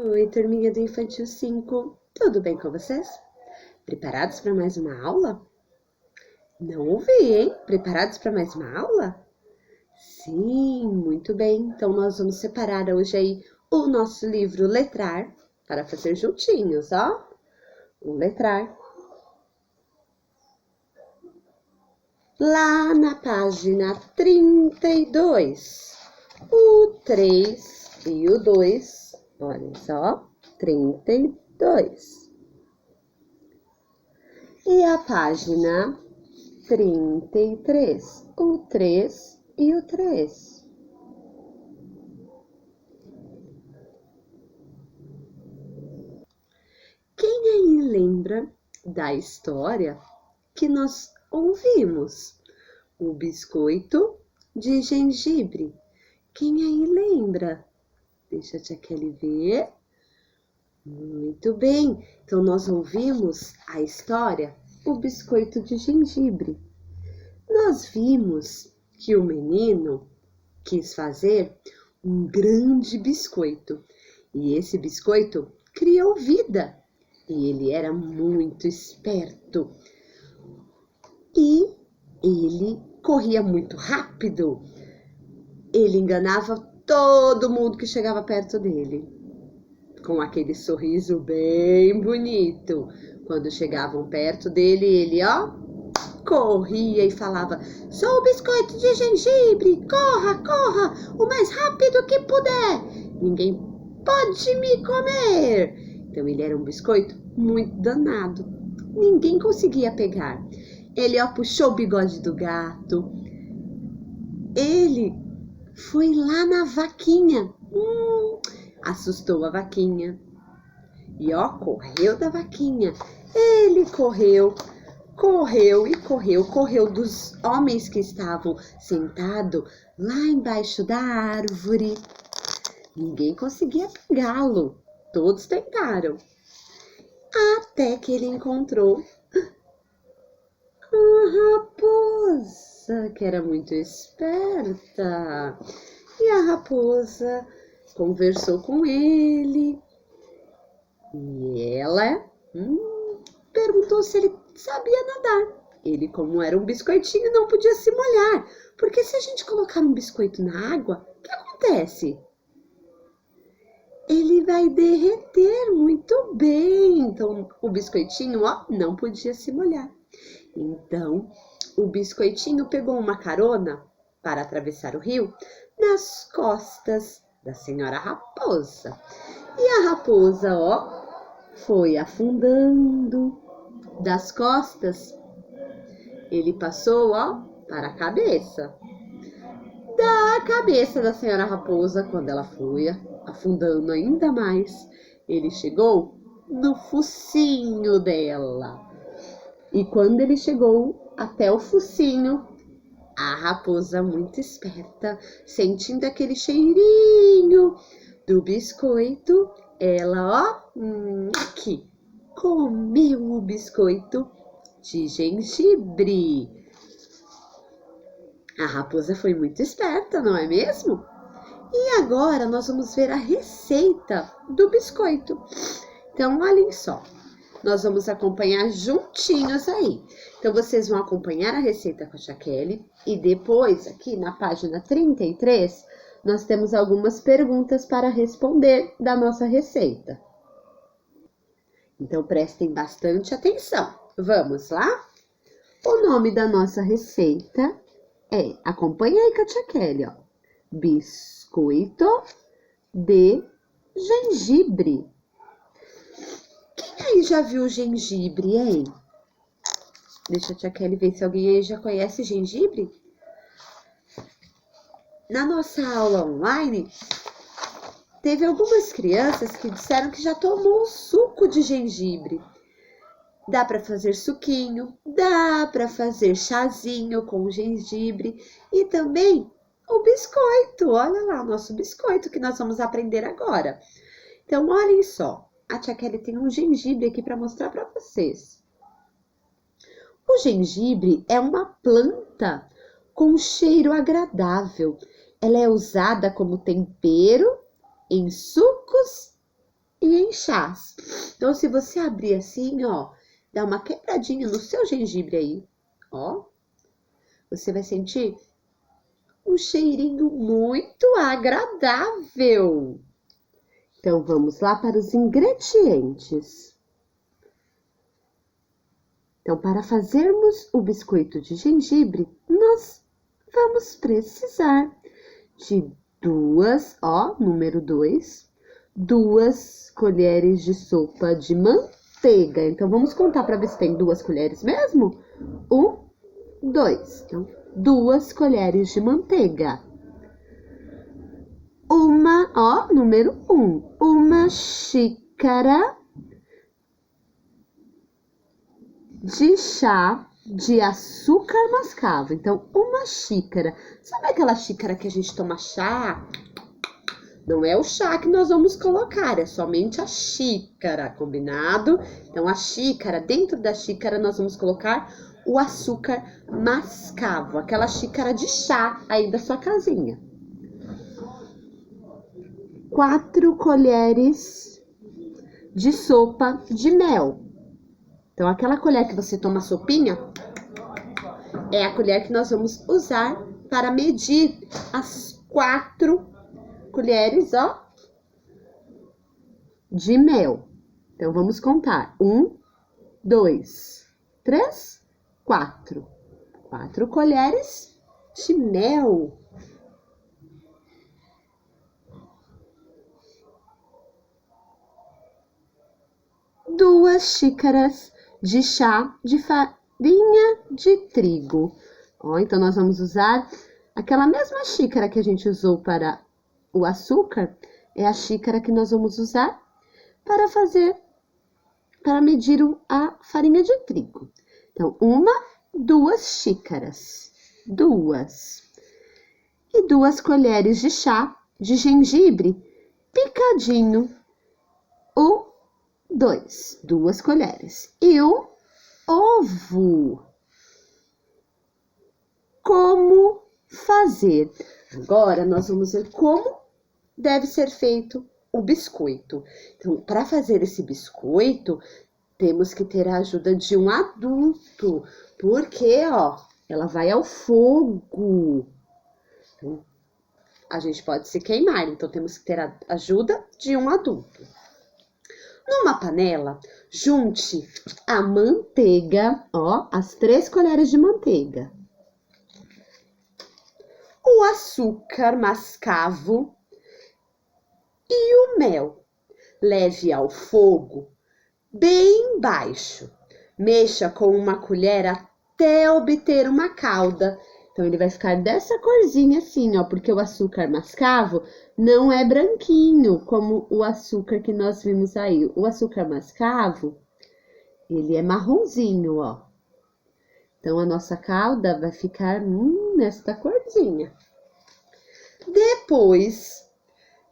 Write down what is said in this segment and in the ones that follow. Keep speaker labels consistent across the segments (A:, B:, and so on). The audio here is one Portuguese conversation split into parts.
A: Oi, turminha do Infantil 5, tudo bem com vocês? Preparados para mais uma aula? Não ouvi, hein? Preparados para mais uma aula? Sim, muito bem. Então nós vamos separar hoje aí o nosso livro Letrar para fazer juntinhos, ó. O Letrar. Lá na página 32, o 3 e o 2, olha só, 32. E a página 33, o 3 e o 3. Quem aí lembra da história que nós ouvimos? O biscoito de gengibre. Quem aí lembra? Deixa a tia Kelly ver. Muito bem. Então, nós ouvimos a história, o biscoito de gengibre. Nós vimos que o menino quis fazer um grande biscoito. E esse biscoito criou vida. E ele era muito esperto. E ele corria muito rápido. Ele enganava todo mundo que chegava perto dele, com aquele sorriso bem bonito. Quando chegavam perto dele, ele, ó, corria e falava: "Sou o biscoito de gengibre, corra, corra, o mais rápido que puder. Ninguém pode me comer." Então ele era um biscoito muito danado. Ninguém conseguia pegar. Ele, ó, puxou o bigode do gato. Ele foi lá na vaquinha. Assustou a vaquinha. E, ó, correu da vaquinha. Ele correu, correu e correu. Correu dos homens que estavam sentados lá embaixo da árvore. Ninguém conseguia pegá-lo. Todos tentaram. Até que ele encontrou a raposa, que era muito esperta. E a raposa conversou com ele. E ela perguntou se ele sabia nadar. Ele, como era um biscoitinho, não podia se molhar. Porque se a gente colocar um biscoito na água, o que acontece? Ele vai derreter muito bem. Então, o biscoitinho, ó, não podia se molhar. Então, o biscoitinho pegou uma carona para atravessar o rio nas costas da senhora raposa. E a raposa, ó, foi afundando das costas. Ele passou, ó, para a cabeça. Da cabeça da senhora raposa, quando ela foi afundando ainda mais, ele chegou no focinho dela. E quando ele chegou até o focinho, a raposa, muito esperta, sentindo aquele cheirinho do biscoito, ela, ó, aqui, comeu o biscoito de gengibre. A raposa foi muito esperta, não é mesmo? E agora nós vamos ver a receita do biscoito. Então, olhem só. Nós vamos acompanhar juntinhos aí. Então, vocês vão acompanhar a receita com a tia Kelly. E depois, aqui na página 33, nós temos algumas perguntas para responder da nossa receita. Então, prestem bastante atenção. Vamos lá? O nome da nossa receita é, acompanha aí com a tia Kelly, ó. Biscoito de gengibre. Quem aí já viu gengibre, hein? Deixa a tia Kelly ver se alguém aí já conhece gengibre. Na nossa aula online, teve algumas crianças que disseram que já tomou suco de gengibre. Dá para fazer suquinho, dá para fazer chazinho com gengibre e também o biscoito. Olha lá, o nosso biscoito que nós vamos aprender agora. Então, olhem só. A tia Kelly tem um gengibre aqui para mostrar para vocês. O gengibre é uma planta com cheiro agradável. Ela é usada como tempero em sucos em chás. Então, se você abrir assim, ó, dá uma quebradinha no seu gengibre aí, ó, você vai sentir um cheirinho muito agradável. Então, vamos lá para os ingredientes. Então, para fazermos o biscoito de gengibre, nós vamos precisar de número 2, 2 colheres de sopa de manteiga. Então, vamos contar para ver se tem 2 colheres mesmo? 1, 2. Então, 2 colheres de manteiga. Número 1, uma xícara de chá de açúcar mascavo. Então, uma xícara. Sabe aquela xícara que a gente toma chá? Não é o chá que nós vamos colocar, é somente a xícara, combinado? Então, a xícara, dentro da xícara, nós vamos colocar o açúcar mascavo, aquela xícara de chá aí da sua casinha. 4 colheres de sopa de mel. Então, aquela colher que você toma sopinha, é a colher que nós vamos usar para medir as 4 colheres, ó, de mel. Então, vamos contar. 1, 2, 3, 4. 4 colheres de mel. Duas xícaras de chá de farinha de trigo. Ó, então, nós vamos usar aquela mesma xícara que a gente usou para o açúcar, é a xícara que nós vamos usar para medir a farinha de trigo. Então, 2 xícaras, 2. E 2 colheres de chá de gengibre picadinho, 2 colheres. E o ovo. Como fazer? Agora, nós vamos ver como deve ser feito o biscoito. Então, para fazer esse biscoito, temos que ter a ajuda de um adulto, porque, ó, ela vai ao fogo. Então, a gente pode se queimar, então temos que ter a ajuda de um adulto. Numa panela, junte a manteiga, ó, as 3 colheres de manteiga, o açúcar mascavo e o mel. Leve ao fogo bem baixo. Mexa com uma colher até obter uma calda. Então, ele vai ficar dessa corzinha assim, ó, porque o açúcar mascavo não é branquinho, como o açúcar que nós vimos aí. O açúcar mascavo, ele é marronzinho, ó. Então, a nossa calda vai ficar nesta corzinha. Depois,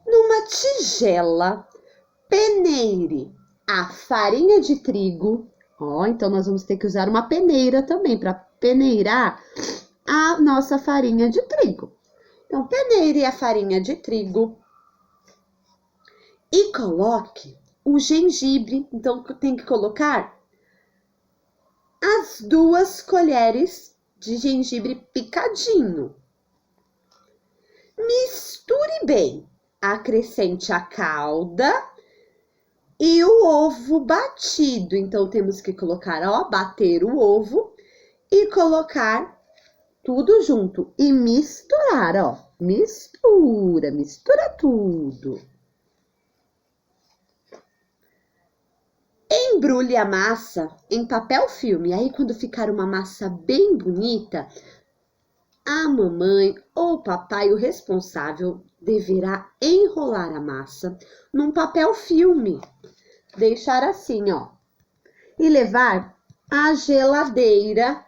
A: numa tigela, peneire a farinha de trigo. Ó, então, nós vamos ter que usar uma peneira também para peneirar a nossa farinha de trigo. Então, peneire a farinha de trigo e coloque o gengibre. Então, tem que colocar as 2 colheres de gengibre picadinho. Misture bem. Acrescente a calda e o ovo batido. Então, temos que colocar, ó, bater o ovo e colocar tudo junto e misturar, ó. Mistura tudo. Embrulhe a massa em papel filme. Aí, quando ficar uma massa bem bonita, a mamãe ou o papai, o responsável, deverá enrolar a massa num papel filme. Deixar assim, ó. E levar à geladeira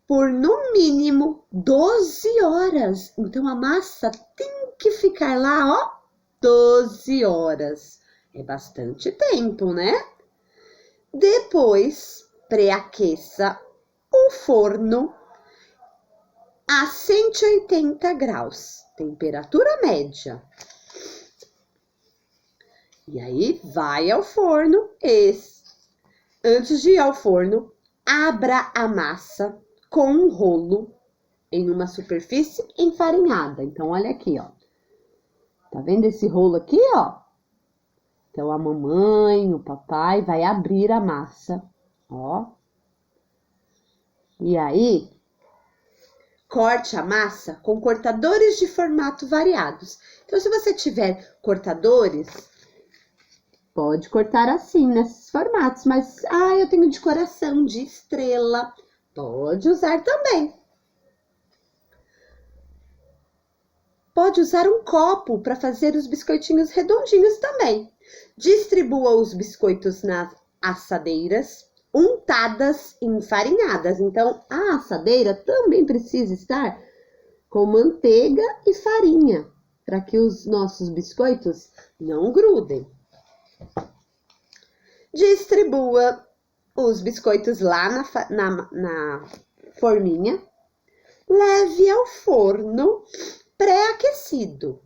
A: por no mínimo 12 horas. Então, a massa tem que ficar lá, ó, 12 horas. É bastante tempo, né? Depois, pré-aqueça o forno a 180 graus, temperatura média. E aí, vai ao forno. Antes de ir ao forno, abra a massa com um rolo em uma superfície enfarinhada. Então, olha aqui, ó. Tá vendo esse rolo aqui, ó? Então, a mamãe, o papai vai abrir a massa, ó. E aí, corte a massa com cortadores de formato variados. Então, se você tiver cortadores, pode cortar assim, nesses formatos. Mas, eu tenho de coração, de estrela. Pode usar também. Pode usar um copo para fazer os biscoitinhos redondinhos também. Distribua os biscoitos nas assadeiras, untadas e enfarinhadas. Então, a assadeira também precisa estar com manteiga e farinha, para que os nossos biscoitos não grudem. Distribua os biscoitos lá na forminha. Leve ao forno pré-aquecido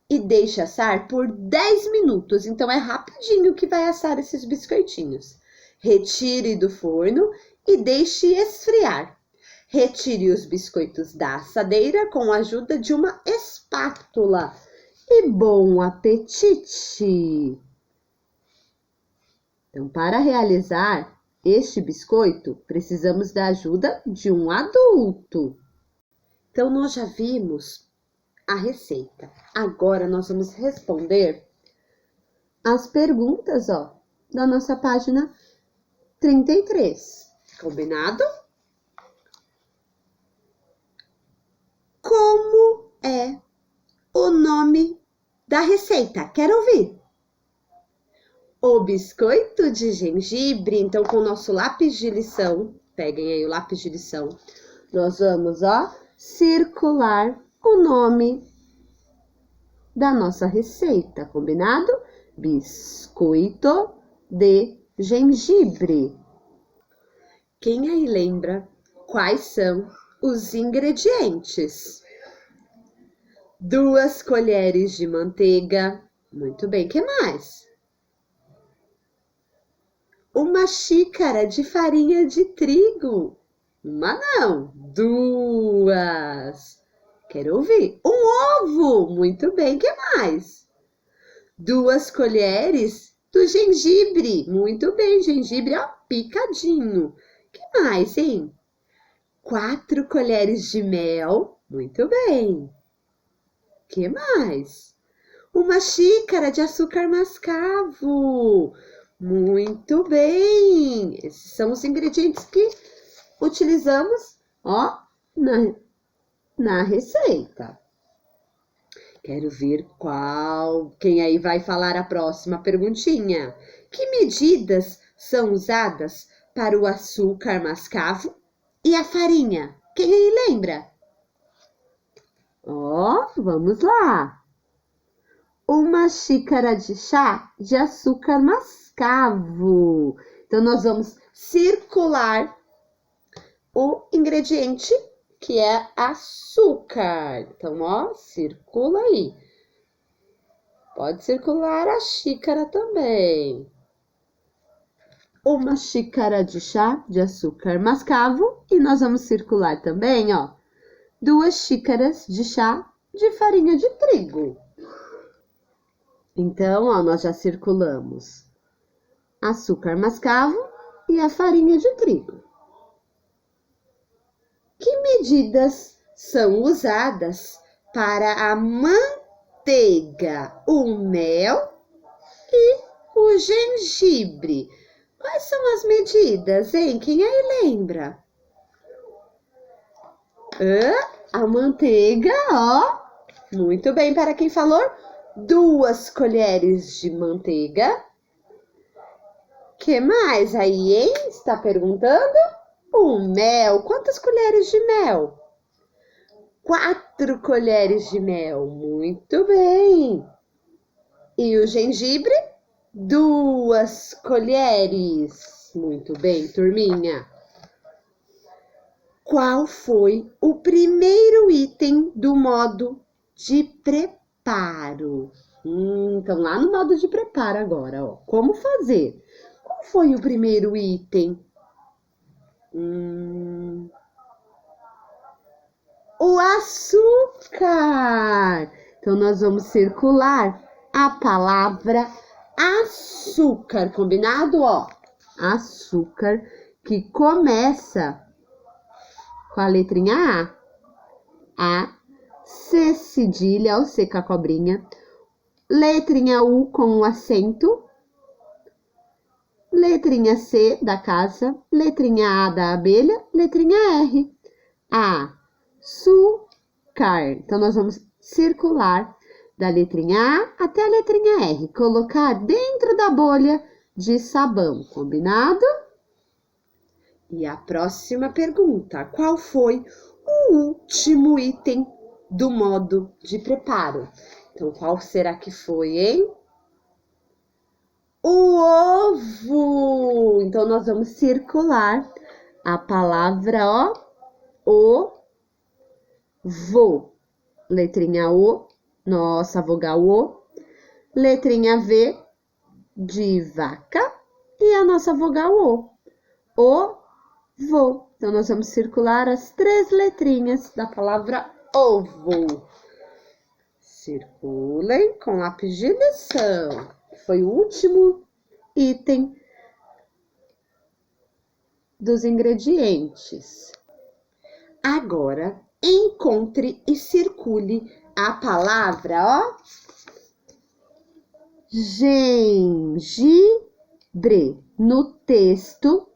A: e deixe assar por 10 minutos. Então, é rapidinho que vai assar esses biscoitinhos. Retire do forno e deixe esfriar. Retire os biscoitos da assadeira com a ajuda de uma espátula. E bom apetite! Então, para realizar este biscoito, precisamos da ajuda de um adulto. Então, nós já vimos a receita. Agora, nós vamos responder as perguntas, ó, da nossa página 33. Combinado? Como é o nome da receita? Quero ouvir. O biscoito de gengibre. Então, com o nosso lápis de lição, peguem aí o lápis de lição, nós vamos, ó, circular o nome da nossa receita, combinado? Biscoito de gengibre. Quem aí lembra quais são os ingredientes? 2 colheres de manteiga. Muito bem, que mais? 1 xícara de farinha de trigo. 1 não, 2. Quero ouvir. 1 ovo. Muito bem, que mais? 2 colheres do gengibre. Muito bem, gengibre, ó, picadinho. Que mais, hein? 4 colheres de mel. Muito bem. Que mais? 1 xícara de açúcar mascavo. Muito bem. Esses são os ingredientes que utilizamos, ó, na receita. Quero ver quem aí vai falar a próxima perguntinha. Que medidas são usadas para o açúcar mascavo e a farinha? Quem aí lembra? Ó, vamos lá. 1 xícara de chá de açúcar mascavo. Então, nós vamos circular o ingrediente que é açúcar. Então, ó, circula aí. Pode circular a xícara também. 1 xícara de chá de açúcar mascavo. E nós vamos circular também, ó, 2 xícaras de chá de farinha de trigo. Então, ó, nós já circulamos açúcar mascavo e a farinha de trigo. Que medidas são usadas para a manteiga, o mel e o gengibre? Quais são as medidas, hein? Quem aí lembra? A manteiga, ó. Muito bem, para quem falou, 2 colheres de manteiga. Que mais aí, hein? Está perguntando? O mel. Quantas colheres de mel? 4 colheres de mel. Muito bem. E o gengibre? 2 colheres. Muito bem, turminha. Qual foi o primeiro item do modo de preparo? Então, lá no modo de preparo agora, ó. Como fazer? Qual foi o primeiro item? O açúcar. Então, nós vamos circular a palavra açúcar, combinado? Ó, açúcar, que começa com a letrinha A. A, C cedilha, ou C com a cobrinha. Letrinha U com um acento. Letrinha C da casa. Letrinha A da abelha. Letrinha R. Açúcar. Então, nós vamos circular da letrinha A até a letrinha R. Colocar dentro da bolha de sabão, combinado? E a próxima pergunta: qual foi o último item do modo de preparo? Então, qual será que foi, hein? O ovo! Então, nós vamos circular a palavra, ó, ovo. Letrinha O, nossa vogal O. Letrinha V, de vaca. E a nossa vogal O. Ovo. Então, nós vamos circular as 3 letrinhas da palavra ovo. Circulem com lápis de lição. Foi o último item dos ingredientes. Agora, encontre e circule a palavra, ó, gengibre no texto.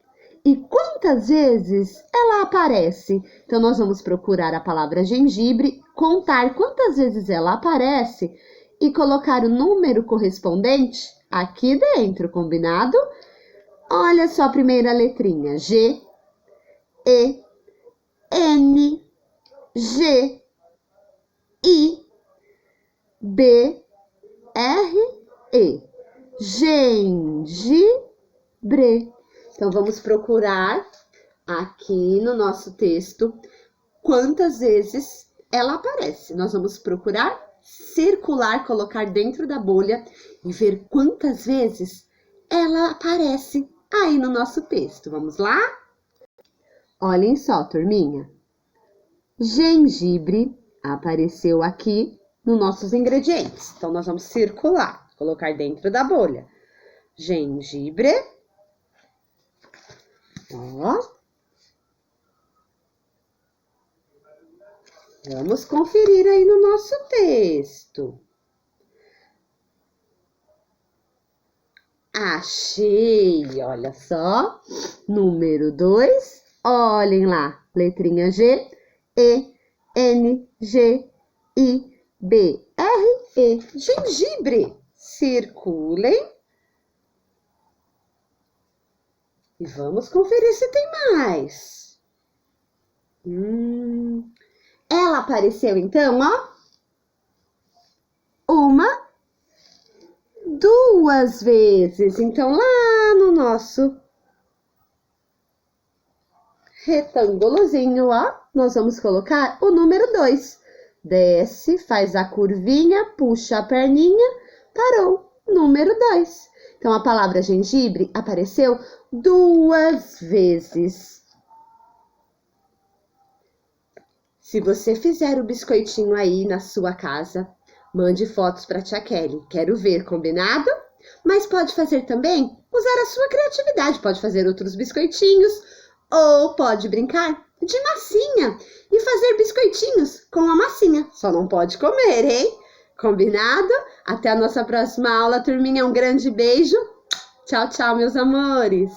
A: E quantas vezes ela aparece? Então, nós vamos procurar a palavra gengibre, contar quantas vezes ela aparece e colocar o número correspondente aqui dentro, combinado? Olha só a primeira letrinha, G, E, N, G, I, B, R, E. Gengibre. Então, vamos procurar aqui no nosso texto quantas vezes ela aparece. Nós vamos procurar circular, colocar dentro da bolha e ver quantas vezes ela aparece aí no nosso texto. Vamos lá? Olhem só, turminha. Gengibre apareceu aqui nos nossos ingredientes. Então, nós vamos circular, colocar dentro da bolha. Gengibre. Ó. Vamos conferir aí no nosso texto. Achei, olha só. Número 2, olhem lá. Letrinha G, E, N, G, I, B, R, E. Gengibre. Circulem. E vamos conferir se tem mais. Ela apareceu, então, ó. 1, 2 vezes. Então, lá no nosso retângulozinho, ó, nós vamos colocar o número 2. Desce, faz a curvinha, puxa a perninha, parou. Número 2. Então, a palavra gengibre apareceu 2 vezes. Se você fizer o biscoitinho aí na sua casa, mande fotos para a tia Kelly. Quero ver, combinado? Mas pode fazer também, usar a sua criatividade. Pode fazer outros biscoitinhos ou pode brincar de massinha e fazer biscoitinhos com a massinha. Só não pode comer, hein? Combinado? Até a nossa próxima aula, turminha. Um grande beijo. Tchau, tchau, meus amores.